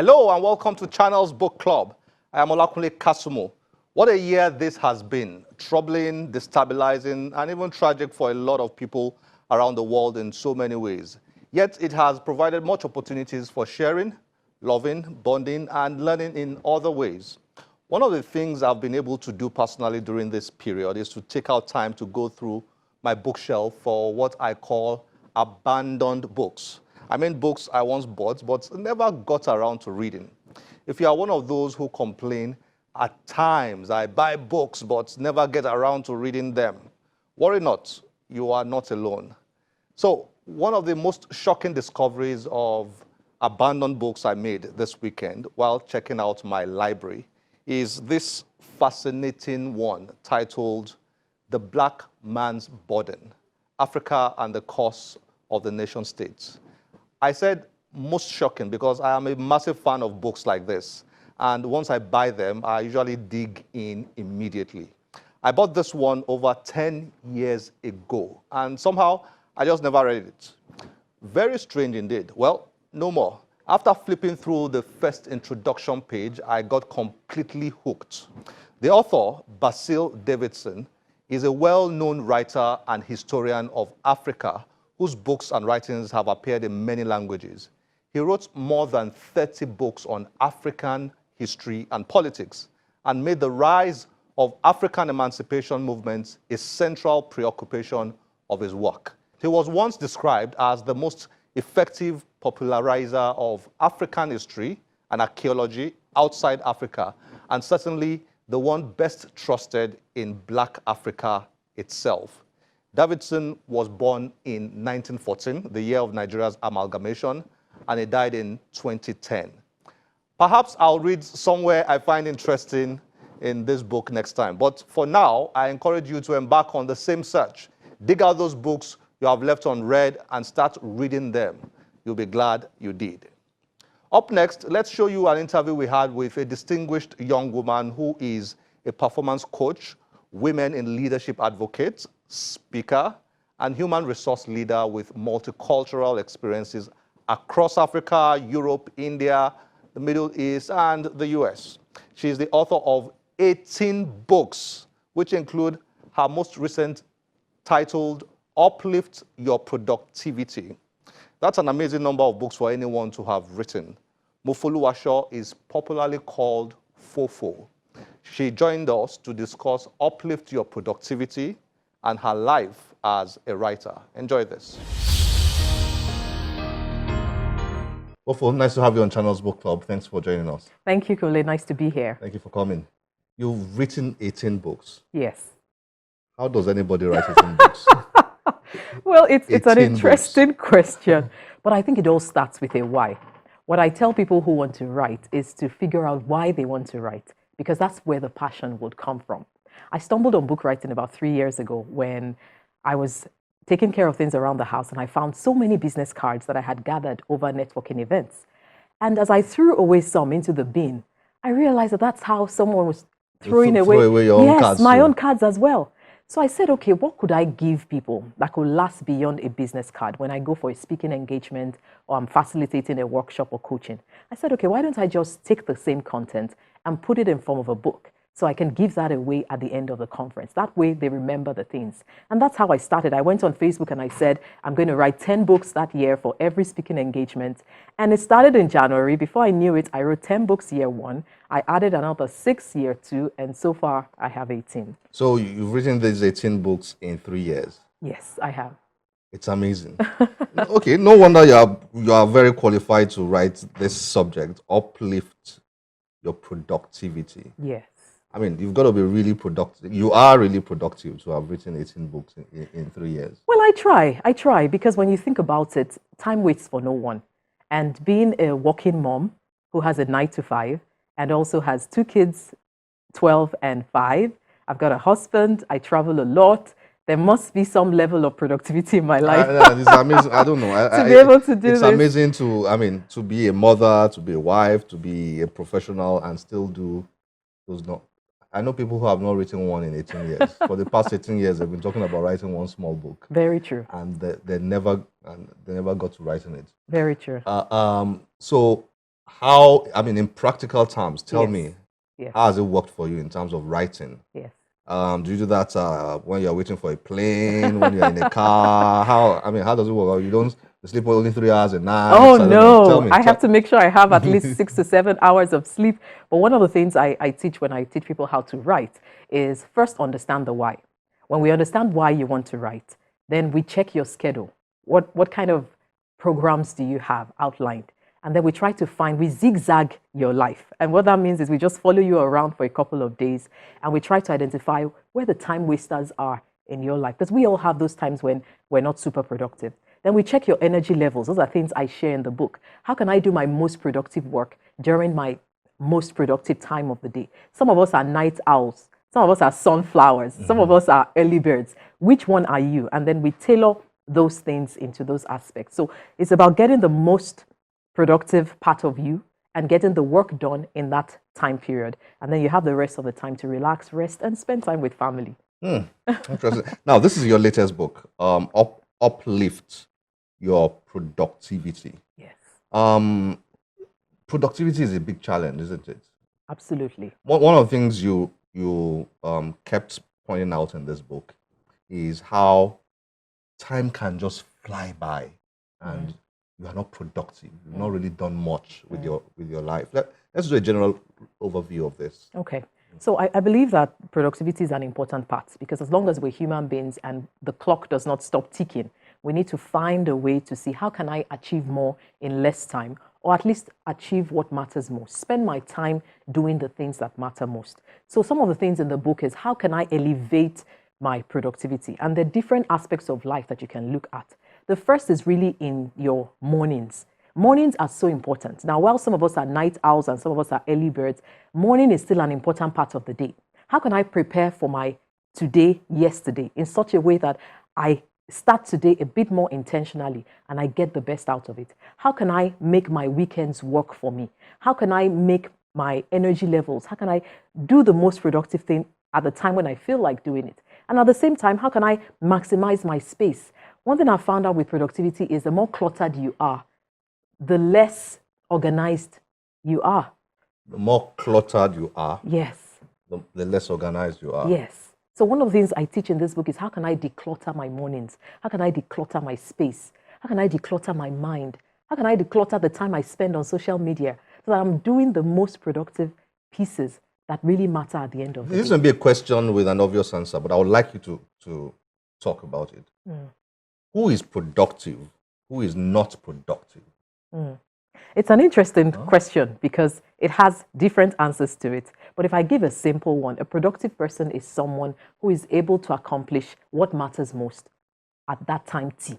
Hello and welcome to Channel's Book Club. I am Olakunle Kasumo. What a year this has been. Troubling, destabilizing, and even tragic for a lot of people around the world in so many ways. Yet it has provided much opportunities for sharing, loving, bonding, and learning in other ways. One of the things I've been able to do personally during this period is to take out time to go through my bookshelf for what I call abandoned books. I mean books I once bought but never got around to reading. If you are one of those who complain, at times I buy books but never get around to reading them, worry not, you are not alone. So one of the most shocking discoveries of abandoned books I made this weekend while checking out my library is this fascinating one titled The Black Man's Burden, Africa and the Curse of the Nation States. I said most shocking because I am a massive fan of books like this. And once I buy them, I usually dig in immediately. I bought this one over 10 years ago, and somehow I just never read it. Very strange indeed. Well, no more. After flipping through the first introduction page, I got completely hooked. The author, Basil Davidson, is a well-known writer and historian of Africa whose books and writings have appeared in many languages. He wrote more than 30 books on African history and politics and made the rise of African emancipation movements a central preoccupation of his work. He was once described as the most effective popularizer of African history and archaeology outside Africa, and certainly the one best trusted in Black Africa itself. Davidson was born in 1914, the year of Nigeria's amalgamation, and he died in 2010. Perhaps I'll read somewhere I find interesting in this book next time. But for now, I encourage you to embark on the same search. Dig out those books you have left unread and start reading them. You'll be glad you did. Up next, let's show you an interview we had with a distinguished young woman who is a performance coach, women in leadership advocate, speaker, and human resource leader with multicultural experiences across Africa, Europe, India, the Middle East, and the US. She is the author of 18 books, which include her most recent titled Uplift Your Productivity. That's an amazing number of books for anyone to have written. Mofoluwasho is popularly called Fofo. She joined us to discuss Uplift Your Productivity and her life as a writer. Enjoy this. Fofo, nice to have you on Channel's Book Club. Thanks for joining us. Thank you, Kole. Nice to be here. Thank you for coming. You've written 18 books. Yes. How does anybody write 18 books? Well, it's an interesting question, but I think it all starts with a why. What I tell people who want to write is to figure out why they want to write, because that's where the passion would come from. I stumbled on book writing about 3 years ago when I was taking care of things around the house, and I found so many business cards that I had gathered over networking events. And as I threw away some into the bin, I realized that that's how someone was throwing away your own cards, my own cards as well. So I said, okay, what could I give people that could last beyond a business card when I go for a speaking engagement or I'm facilitating a workshop or coaching? I said, okay, why don't I just take the same content and put it in form of a book so I can give that away at the end of the conference. That way they remember the things. And that's how I started. I went on Facebook and I said, I'm going to write 10 books that year for every speaking engagement. And it started in January. Before I knew it, I wrote 10 books year one. I added another 6 year two, and so far I have 18. So you've written these 18 books in 3 years? Yes, I have. It's amazing. Okay, no wonder you are very qualified to write this subject, Uplift Your Productivity. Yes. I mean, you've got to be really productive. You are really productive to have written 18 books in 3 years. Well, I try, because when you think about it, time waits for no one. And being a working mom who has a 9 to 5 and also has 2 kids, 12 and 5, I've got a husband, I travel a lot. There must be some level of productivity in my life. It's amazing. I don't know. To be able to do it's this. amazing to be a mother, to be a wife, to be a professional and still do those not. I know people who have not written one in 18 years. For the past 18 years, they've been talking about writing one small book. Very true. And they never got to writing it. Very true. So how, I mean, in practical terms, tell Yes. me, Yes. how has it worked for you in terms of writing? Yes. Do you do that when you're waiting for a plane, when you're in a car? How does it work? You don't sleep only 3 hours a night? Oh I don't know. Tell no, me. I have to make sure I have at least 6 to 7 hours of sleep. But one of the things I teach when I teach people how to write is first understand the why. When we understand why you want to write, then we check your schedule. What kind of programs do you have outlined? And then we try to find, we zigzag your life. And what that means is we just follow you around for a couple of days and we try to identify where the time wasters are in your life. Because we all have those times when we're not super productive. Then we check your energy levels. Those are things I share in the book. How can I do my most productive work during my most productive time of the day? Some of us are night owls. Some of us are sunflowers. Some of us are early birds. Which one are you? And then we tailor those things into those aspects. So it's about getting the most productive part of you and getting the work done in that time period. And then you have the rest of the time to relax, rest, and spend time with family. Interesting. Now, this is your latest book, Uplift Your Productivity. Yes. Productivity is a big challenge, isn't it? Absolutely. One of the things you kept pointing out in this book is how time can just fly by and you are not productive. You've not really done much with your life. Let's do a general overview of this. Okay. So I believe that productivity is an important part because as long as we're human beings and the clock does not stop ticking, we need to find a way to see how can I achieve more in less time or at least achieve what matters most. Spend my time doing the things that matter most. So some of the things in the book is how can I elevate my productivity? And there are different aspects of life that you can look at. The first is really in your mornings. Mornings are so important. Now, while some of us are night owls and some of us are early birds, morning is still an important part of the day. How can I prepare for my today, yesterday, in such a way that I start today a bit more intentionally and I get the best out of it? How can I make my weekends work for me? How can I make my energy levels? How can I do the most productive thing at the time when I feel like doing it? And at the same time, how can I maximize my space? One thing I found out with productivity is the more cluttered you are, the less organized you are. The more cluttered you are, yes, the less organized you are. Yes. So one of the things I teach in this book is how can I declutter my mornings? How can I declutter my space? How can I declutter my mind? How can I declutter the time I spend on social media so that I'm doing the most productive pieces that really matter at the end of the day? This may be a question with an obvious answer, but I would like you to talk about it. Who is productive? Who is not productive? It's an interesting question because it has different answers to it. But if I give a simple one, a productive person is someone who is able to accomplish what matters most at that time T.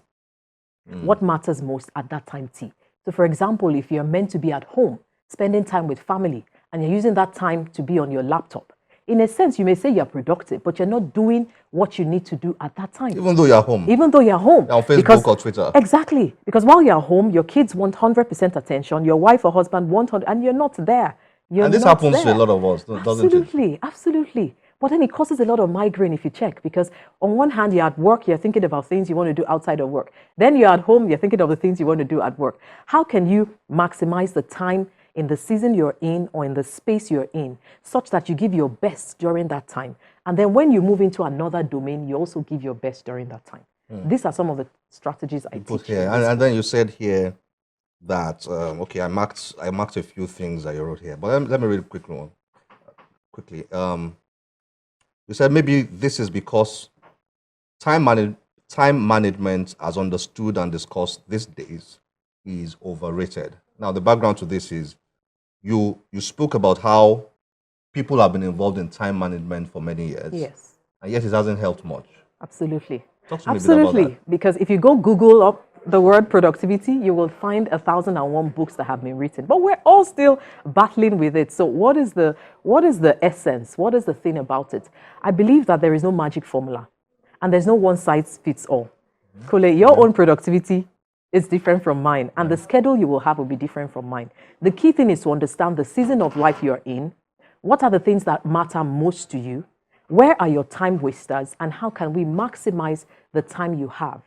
What matters most at that time T. So for example, if you're meant to be at home, spending time with family, and you're using that time to be on your laptop, in a sense, you may say you're productive, but you're not doing what you need to do at that time. Even though you're home. Even though you're home. You're on Facebook or Twitter. Exactly. Because while you're home, your kids want 100% attention, your wife or husband want 100%, and you're not there. And this happens to a lot of us, doesn't it? Absolutely, absolutely. But then it causes a lot of migraine if you check, because on one hand, you're at work, you're thinking about things you want to do outside of work. Then you're at home, you're thinking of the things you want to do at work. How can you maximize the time in the season you're in or in the space you're in, such that you give your best during that time? And then when you move into another domain, you also give your best during that time. These are some of the strategies I teach here. And then you said here that, okay, I marked a few things that you wrote here, but let me read quickly. You said maybe this is because time management as understood and discussed these days is overrated. Now, the background to this is you spoke about how people have been involved in time management for many years. Yes. And yet it hasn't helped much. Absolutely. Talk to me a bit about that. Because if you go Google up the word productivity, you will find 1,001 books that have been written. But we're all still battling with it. So what is the essence? What is the thing about it? I believe that there is no magic formula. And there's no one size fits all. Kole, your own productivity is different from mine. And the schedule you will have will be different from mine. The key thing is to understand the season of life you're in. What are the things that matter most to you? Where are your time wasters? And how can we maximize the time you have?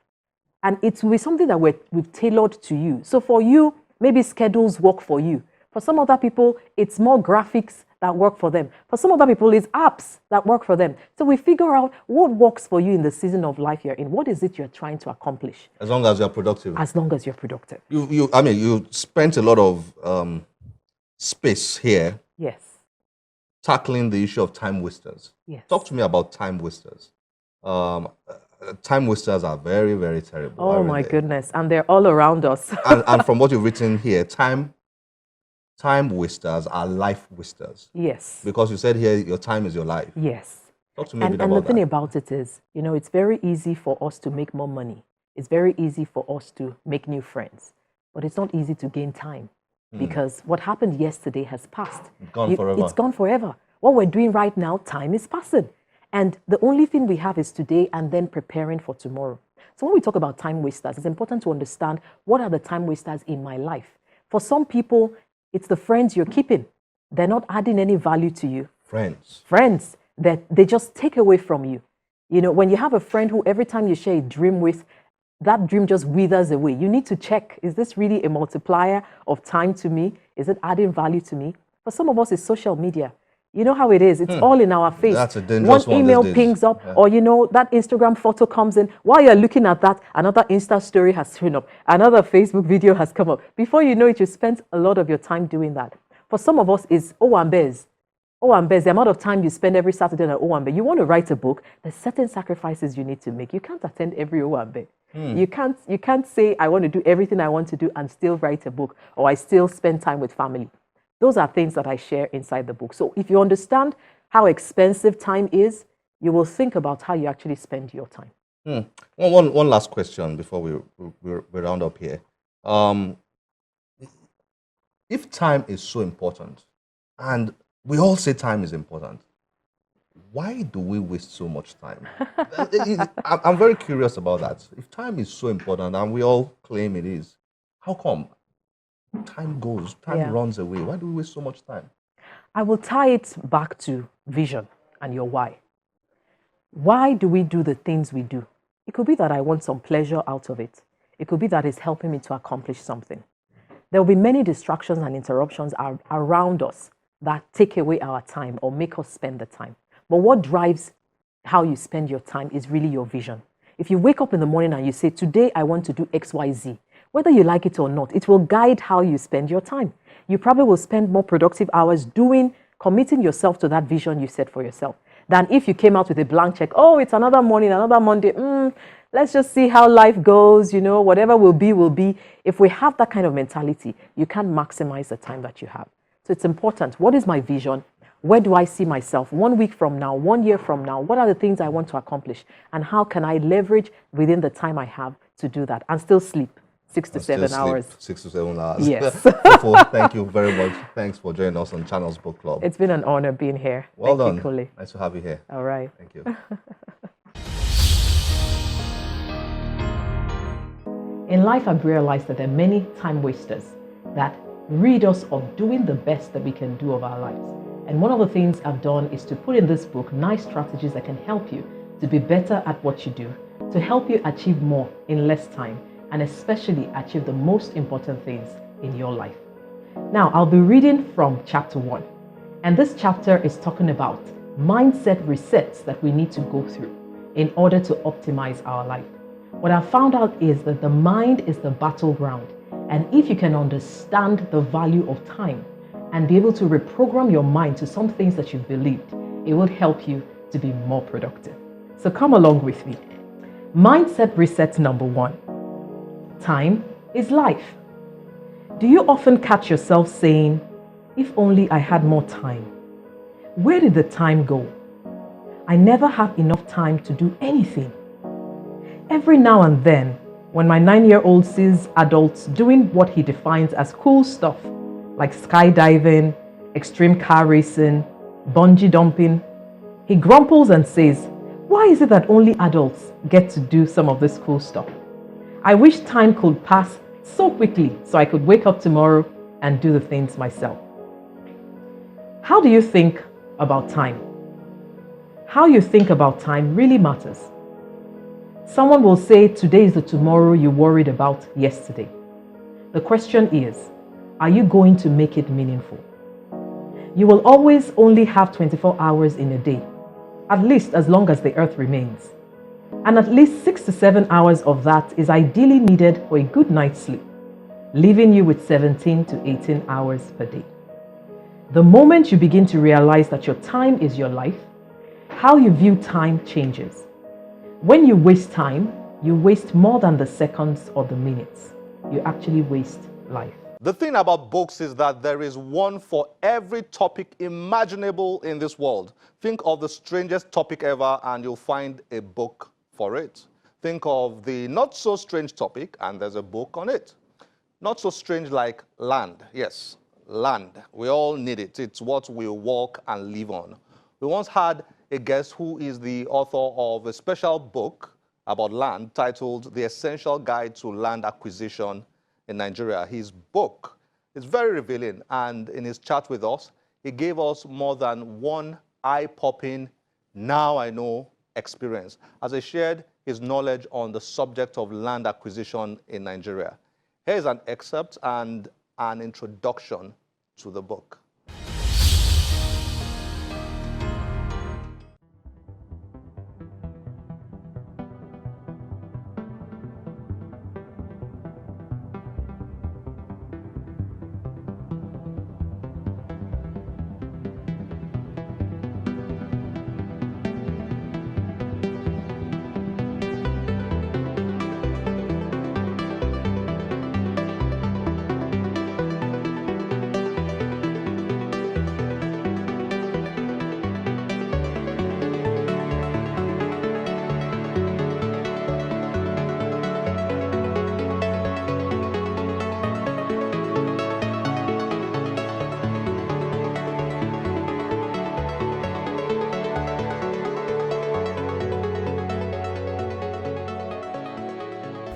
And it will be something that we've tailored to you. So for you, maybe schedules work for you. For some other people, it's more graphics that work for them. For some other people, it's apps that work for them. So we figure out what works for you in the season of life you're in. What is it you're trying to accomplish? As long as you're productive. As long as you're productive. You spent a lot of space here. Yes. Tackling the issue of time wasters. Yes. Talk to me about time wasters. Time wasters are very, very terrible. Oh my goodness. And they're all around us. and from what you've written here, time wasters are life wasters. Yes. Because you said here, your time is your life. Yes. Talk to me a bit about that. And the thing that. about it is, it's very easy for us to make more money. It's very easy for us to make new friends. But it's not easy to gain time. Because what happened yesterday has passed. Gone forever. It's gone forever. What we're doing right now, time is passing. And the only thing we have is today and then preparing for tomorrow. So when we talk about time wasters, it's important to understand what are the time wasters in my life. For some people, it's the friends you're keeping. They're not adding any value to you. Friends that they just take away from you. When you have a friend who every time you share a dream with, that dream just withers away. You need to check, is this really a multiplier of time to me? Is it adding value to me? For some of us, it's social media. You know how it is. It's all in our face. That's a dangerous one email pings up, or that Instagram photo comes in. While you're looking at that, another Insta story has shown up. Another Facebook video has come up. Before you know it, you spent a lot of your time doing that. For some of us, it's Owambes. The amount of time you spend every Saturday on Owambe. You want to write a book, there's certain sacrifices you need to make. You can't attend every Owambe. You can't say, I want to do everything I want to do and still write a book, or I still spend time with family. Those are things that I share inside the book. So if you understand how expensive time is, you will think about how you actually spend your time. One last question before we round up here. If time is so important, and we all say time is important, why do we waste so much time? I'm very curious about that. If time is so important, and we all claim it is, how come time runs away? Why do we waste so much time? I will tie it back to vision and your why. Why do we do the things we do? It could be that I want some pleasure out of it. It could be that it's helping me to accomplish something. There will be many distractions and interruptions around us that take away our time or make us spend the time. But what drives how you spend your time is really your vision. If you wake up in the morning and you say, today I want to do X, Y, Z, whether you like it or not, it will guide how you spend your time. You probably will spend more productive hours committing yourself to that vision you set for yourself than if you came out with a blank check. Oh, it's another morning, another Monday. Let's just see how life goes. Whatever will be, will be. If we have that kind of mentality, you can't maximize the time that you have. So it's important. What is my vision? Where do I see myself 1 week from now, 1 year from now? What are the things I want to accomplish? And how can I leverage within the time I have to do that and still sleep 6 to 7 hours? 6 to 7 hours. Yes. Thank you very much. Thanks for joining us on Channels Book Club. It's been an honor being here. Well done. Thank you, Kule. Nice to have you here. All right. Thank you. In life, I've realized that there are many time wasters that rid us of doing the best that we can do of our lives. And one of the things I've done is to put in this book nice strategies that can help you to be better at what you do, to help you achieve more in less time, and especially achieve the most important things in your life. Now, I'll be reading from chapter 1. And this chapter is talking about mindset resets that we need to go through in order to optimize our life. What I found out is that the mind is the battleground. And if you can understand the value of time and be able to reprogram your mind to some things that you've believed, it will help you to be more productive. So come along with me. Mindset reset number 1. Time is life. Do you often catch yourself saying, if only I had more time? Where did the time go? I never have enough time to do anything. Every now and then, when my 9-year-old sees adults doing what he defines as cool stuff, like skydiving, extreme car racing, bungee jumping, he grumples and says, why is it that only adults get to do some of this cool stuff? I wish time could pass so quickly so I could wake up tomorrow and do the things myself. How do you think about time? How you think about time really matters. Someone will say today is the tomorrow you worried about yesterday. The question is, are you going to make it meaningful? You will always only have 24 hours in a day, at least as long as the earth remains. And at least 6 to 7 hours of that is ideally needed for a good night's sleep, leaving you with 17 to 18 hours per day. The moment you begin to realize that your time is your life, how you view time changes. When you waste time, you waste more than the seconds or the minutes. You actually waste life. The thing about books is that there is one for every topic imaginable in this world. Think of the strangest topic ever and you'll find a book for it. Think of the not so strange topic and there's a book on it. Not so strange like land. Yes, land. We all need it. It's what we walk and live on. We once had a guest who is the author of a special book about land titled The Essential Guide to Land Acquisition in Nigeria. His book is very revealing, and in his chat with us, he gave us more than one eye-popping, now I know experience as he shared his knowledge on the subject of land acquisition in Nigeria. Here's an excerpt and an introduction to the book.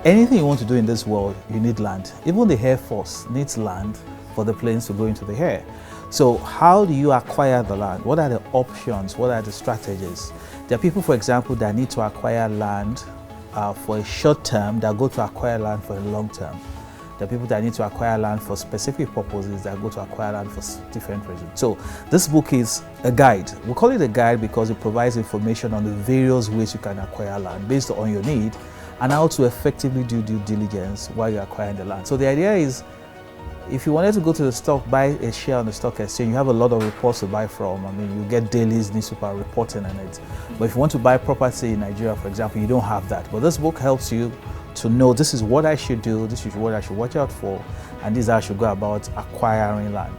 Anything you want to do in this world, you need land. Even the Air Force needs land for the planes to go into the air. So how do you acquire the land? What are the options? What are the strategies? There are people, for example, that need to acquire land for a short term, that go to acquire land for a long term. There are people that need to acquire land for specific purposes, that go to acquire land for different reasons. So this book is a guide. We call it a guide because it provides information on the various ways you can acquire land based on your need, and how to effectively do due diligence while you're acquiring the land. So the idea is, if you wanted to go to the stock, buy a share on the stock exchange, you have a lot of reports to buy from. I mean, you get dailies, newspaper reporting on it. But if you want to buy property in Nigeria, for example, you don't have that. But this book helps you to know this is what I should do, this is what I should watch out for, and this is how I should go about acquiring land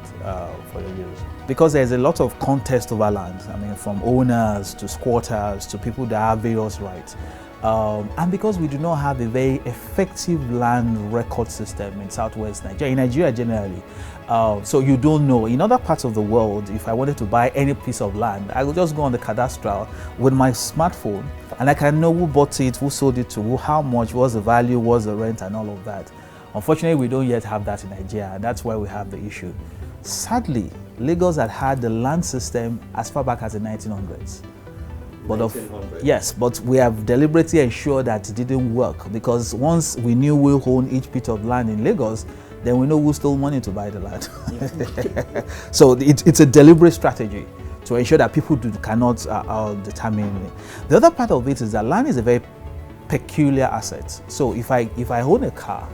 for your use. Because there's a lot of contest over land. I mean, from owners to squatters to people that have various rights. And because we do not have a very effective land record system in Southwest Nigeria, in Nigeria generally, so you don't know. In other parts of the world, if I wanted to buy any piece of land, I would just go on the cadastral with my smartphone and I can know who bought it, who sold it to who, how much, what's the value, what's the rent, and all of that. Unfortunately, we don't yet have that in Nigeria, and that's why we have the issue. Sadly, Lagos had the land system as far back as the 1900s. But yes, but we have deliberately ensured that it didn't work, because once we knew we own each bit of land in Lagos, then we know who stole money to buy the land. So it's a deliberate strategy to ensure that people cannot determine it. The other part of it is that land is a very peculiar asset. So if I own a car,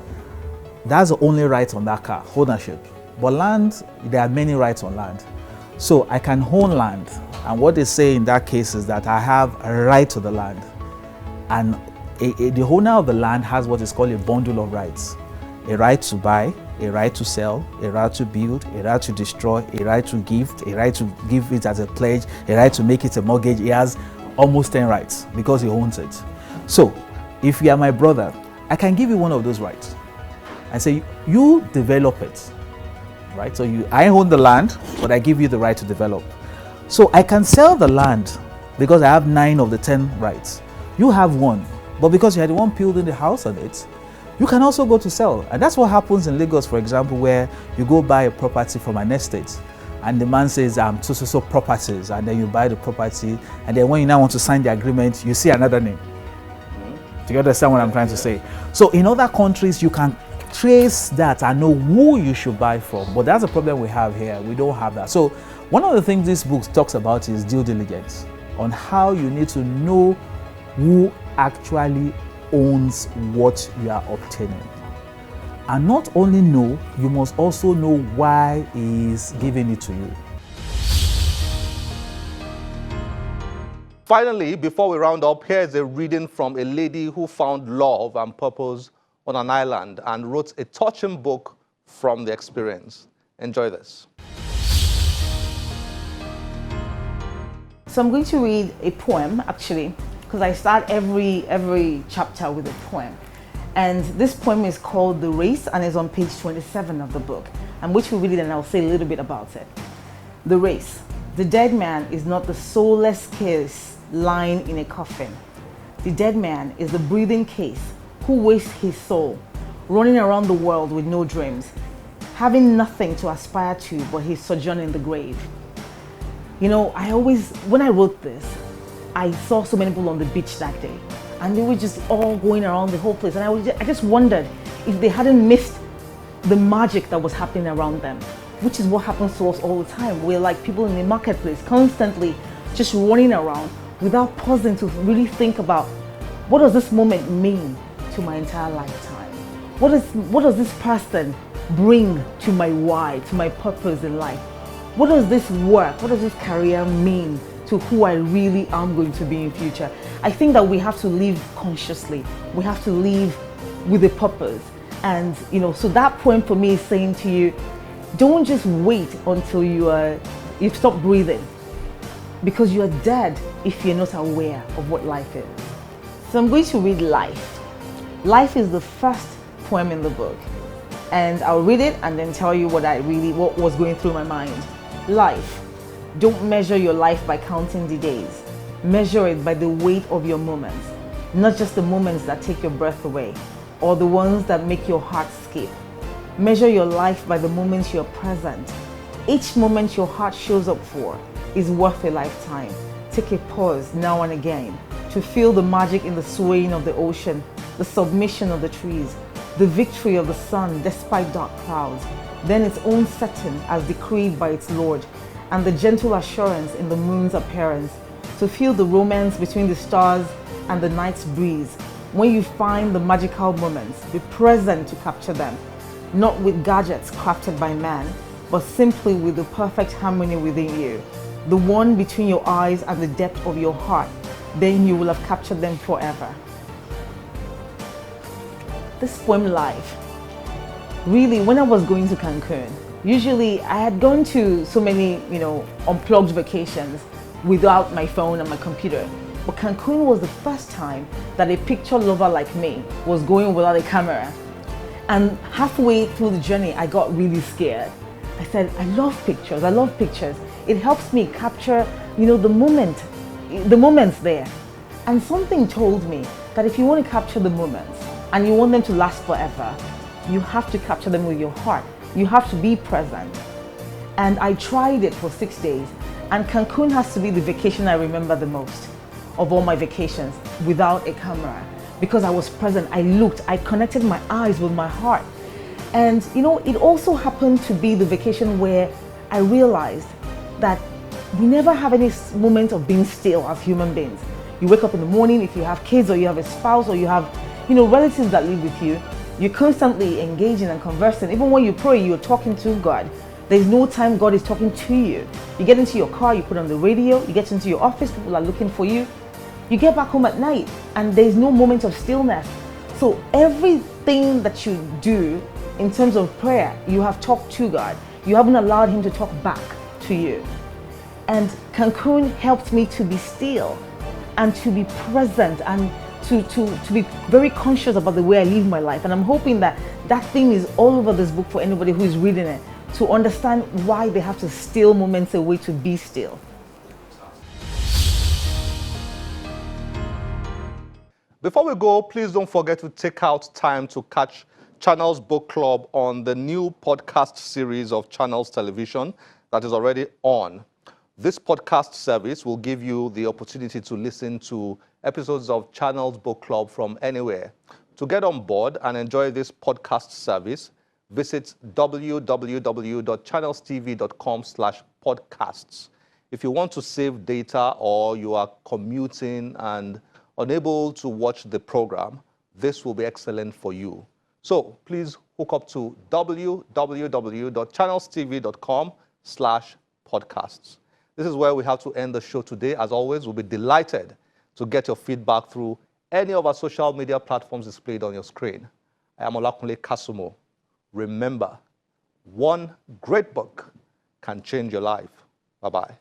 that's the only right on that car, ownership. But land, there are many rights on land. So I can own land, and what they say in that case is that I have a right to the land, and the owner of the land has what is called a bundle of rights: a right to buy, a right to sell, a right to build, a right to destroy, a right to gift, a right to give it as a pledge, a right to make it a mortgage. He has almost 10 rights because he owns it. So if you are my brother, I can give you one of those rights and say, you develop it. Right? So I own the land, but I give you the right to develop. So I can sell the land because I have 9 of the 10 rights. You have 1, but because you are the one building the house on it, you can also go to sell. And that's what happens in Lagos, for example, where you go buy a property from an estate, and the man says, so properties, and then you buy the property, and then when you now want to sign the agreement, you see another name. Do you understand what I'm trying to say? So in other countries, you can trace that and know who you should buy from. But that's a problem we have here. We don't have that. So one of the things this book talks about is due diligence, on how you need to know who actually owns what you are obtaining. And not only know, you must also know why he is giving it to you. Finally, before we round up, here is a reading from a lady who found love and purpose on an island and wrote a touching book from the experience. Enjoy this. So I'm going to read a poem, actually, because I start every chapter with a poem. And this poem is called The Race and is on page 27 of the book. I'm going to read it and I'll say a little bit about it. The race. The dead man is not the soulless case lying in a coffin. The dead man is the breathing case who wastes his soul, running around the world with no dreams, having nothing to aspire to but his sojourn in the grave. You know, when I wrote this, I saw so many people on the beach that day, and they were just all going around the whole place, and I just wondered if they hadn't missed the magic that was happening around them, which is what happens to us all the time. We're like people in the marketplace, constantly just running around without pausing to really think about, what does this moment mean to my entire lifetime? What does this person bring to my why, to my purpose in life? What does this work, what does this career mean to who I really am going to be in future? I think that we have to live consciously. We have to live with a purpose. And so that point for me is saying to you, don't just wait until you've stopped breathing, because you are dead if you're not aware of what life is. So I'm going to read Life. Life is the first poem in the book, and I'll read it and then tell you what was going through my mind. Life. Don't measure your life by counting the days. Measure it by the weight of your moments, not just the moments that take your breath away or the ones that make your heart skip. Measure your life by the moments you're present. Each moment your heart shows up for is worth a lifetime. Take a pause now and again to feel the magic in the swaying of the ocean, the submission of the trees, the victory of the sun despite dark clouds, then its own setting as decreed by its Lord, and the gentle assurance in the moon's appearance, to feel the romance between the stars and the night's breeze. When you find the magical moments, be present to capture them, not with gadgets crafted by man, but simply with the perfect harmony within you, the one between your eyes and the depth of your heart. Then you will have captured them forever. This poem, Life, really, when I was going to Cancun, usually I had gone to so many, unplugged vacations without my phone and my computer. But Cancun was the first time that a picture lover like me was going without a camera. And halfway through the journey, I got really scared. I said, I love pictures. It helps me capture, the moments there. And something told me that if you want to capture the moments and you want them to last forever, you have to capture them with your heart. You have to be present. And I tried it for 6 days. And Cancun has to be the vacation I remember the most of all my vacations without a camera, because I was present. I looked, I connected my eyes with my heart. And it also happened to be the vacation where I realized that we never have any moment of being still as human beings. You wake up in the morning, if you have kids or you have a spouse or you have relatives that live with you, you're constantly engaging and conversing. Even when you pray, you're talking to God. There's no time God is talking to you. You get into your car, you put on the radio, you get into your office, people are looking for you. You get back home at night and there's no moment of stillness. So everything that you do in terms of prayer, you have talked to God. You haven't allowed Him to talk back to you. And Cancun helped me to be still and to be present and to be very conscious about the way I live my life. And I'm hoping that that theme is all over this book for anybody who is reading it, to understand why they have to steal moments away to be still. Before we go, please don't forget to take out time to catch Channels Book Club on the new podcast series of Channels Television that is already on. This podcast service will give you the opportunity to listen to episodes of Channels Book Club from anywhere. To get on board and enjoy this podcast service, visit www.channelstv.com/podcasts. If you want to save data or you are commuting and unable to watch the program, this will be excellent for you. So please hook up to www.channelstv.com/podcasts. This is where we have to end the show today. As always, we'll be delighted to get your feedback through any of our social media platforms displayed on your screen. I am Olakunle Kasumo. Remember, one great book can change your life. Bye-bye.